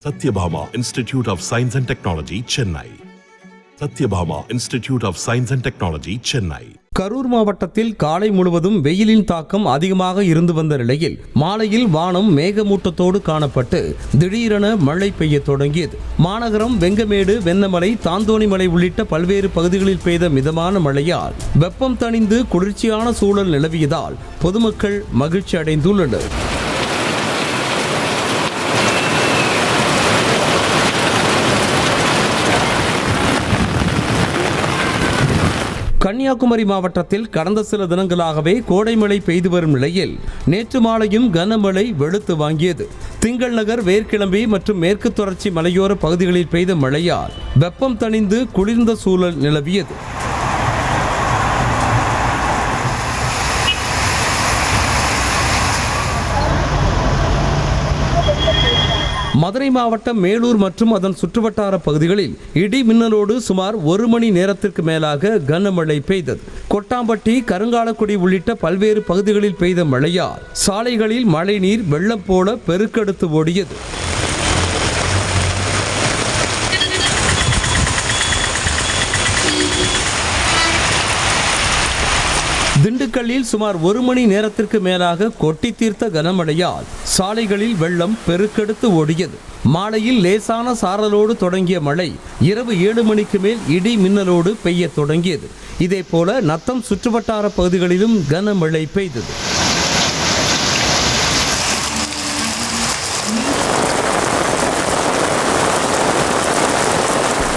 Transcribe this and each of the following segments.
Satyabhama Institute of Science and Technology, Chennai. Satyabhama Institute of Science and Technology, Chennai. Karur மாவட்டத்தில் காலை முழுவதும் வெயிலின் தாக்கம் அதிகமாக இருந்து வந்த நிலையில் மாலையில் வானம் மேகமூட்டத்தோடு காணப்பட்டு திடீரென மழை பெய்ய தொடங்கியது. மாநகரம், வெங்கமேடு, வெண்ணமலை, தாந்தோணிமலை உள்ளிட்ட பல்வேறு பகுதிகளில் பெய்த மிதமான மழையால் வெப்பம் தணிந்து குளிர்ச்சியான சூழல் நிலவியதால் பொதுமக்கள் மகிழ்ச்சி அடைந்துள்ளனர். கன்னியாகுமரி மாவட்டத்தில் கடந்த சில தினங்களாகவே கோடை மழை பெய்து வரும் நிலையில் நேற்று மாலையும் கனமழை வெளுத்து வாங்கியது. திங்கள் நகர், வேர்க்கிளம்பி மற்றும் மேற்கு தொடர்ச்சி மலையோர பகுதிகளில் பெய்த மழையால் வெப்பம் தணிந்து குளிர்ந்த சூழல் நிலவியது. மதுரை மாவட்டம் மேலூர் மற்றும் அதன் சுற்றுவட்டார பகுதிகளில் இடி மின்னலோடு சுமார் 1 மணி நேரத்திற்கு மேலாக கனமழை பெய்தது. கொட்டாம்பட்டி, கருங்காலக்குடி உள்ளிட்ட பல்வேறு பகுதிகளில் பெய்த மழையால் சாலைகளில் மழைநீர் வெள்ளம் போல பெருக்கெடுத்து ஓடியது. திண்டுக்கல்லில் சுமார் 1 மணி நேரத்திற்கு மேலாக கொட்டி தீர்த்த கனமழையால் சாலைகளில் வெள்ளம் பெருக்கெடுத்து ஓடியது. மாலையில் லேசான சாரலோடு தொடங்கிய மழை இரவு 7 மணிக்கு மேல் இடி மின்னலோடு பெய்ய தொடங்கியது. இதேபோல நத்தம் சுற்றுவட்டார பகுதிகளிலும் கனமழை பெய்தது.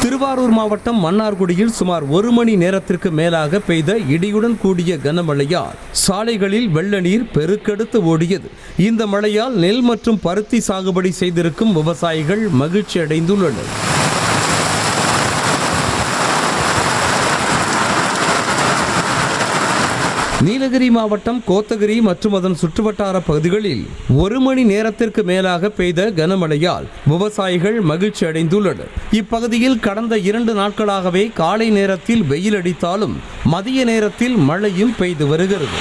திருவாரூர் மாவட்டம் மன்னார்குடியில் சுமார் 1 மணி நேரத்திற்கு மேலாக பெய்த இடியுடன் கூடிய கனமழையால் சாலைகளில் வெள்ள நீர் பெருக்கெடுத்து ஓடியது. இந்த மழையால் நெல் மற்றும் பருத்தி சாகுபடி செய்திருக்கும் விவசாயிகள் மகிழ்ச்சி அடைந்துள்ளனர். நீலகிரி மாவட்டம் கோத்தகிரி மற்றும் அதன் சுற்றுவட்டார பகுதிகளில் 1 மணி நேரத்திற்கு மேலாக பெய்த கனமழையால் விவசாயிகள் மகிழ்ச்சி அடைந்துள்ளனர். இப்பகுதியில் கடந்த 2 நாட்களாகவே காலை நேரத்தில் வெயில் அடித்தாலும் மதிய நேரத்தில் மழையும் பெய்து வருகிறது.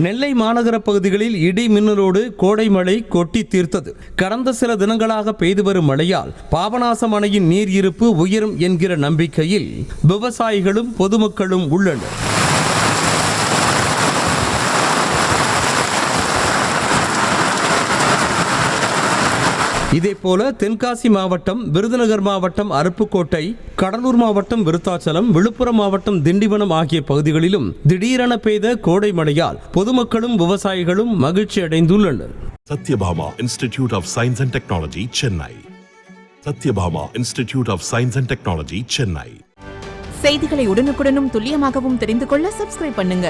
நெல்லை மாநகர பகுதிகளில் இடி மின்னலோடு கோடை மழை கொட்டி தீர்த்தது. கடந்த சில தினங்களாக பெய்து வரும் மழையால் பாபநாசம் அணையின் நீர் இருப்பு உயரும் என்கிற நம்பிக்கையில் விவசாயிகளும் பொதுமக்களும் உள்ளனர். இதேபோல தென்காசி மாவட்டம், விருதுநகர் மாவட்டம் அருப்புக்கோட்டை, கடலூர் மாவட்டம் விருத்தாச்சலம், விழுப்புரம் மாவட்டம் திண்டிவனம் ஆகிய பகுதிகளிலும் திடீரென பெய்த கோடை மழையால் பொதுமக்களும் விவசாயிகளும் மகிழ்ச்சி அடைந்துள்ளனர். Satyabhama Institute of Science and Technology, Chennai. Satyabhama Institute of Science and Technology, Chennai. செய்திகளை உடனுக்குடனும் துல்லியமாகவும் தெரிந்து கொள்ள சப்ஸ்கிரைப் பண்ணுங்க.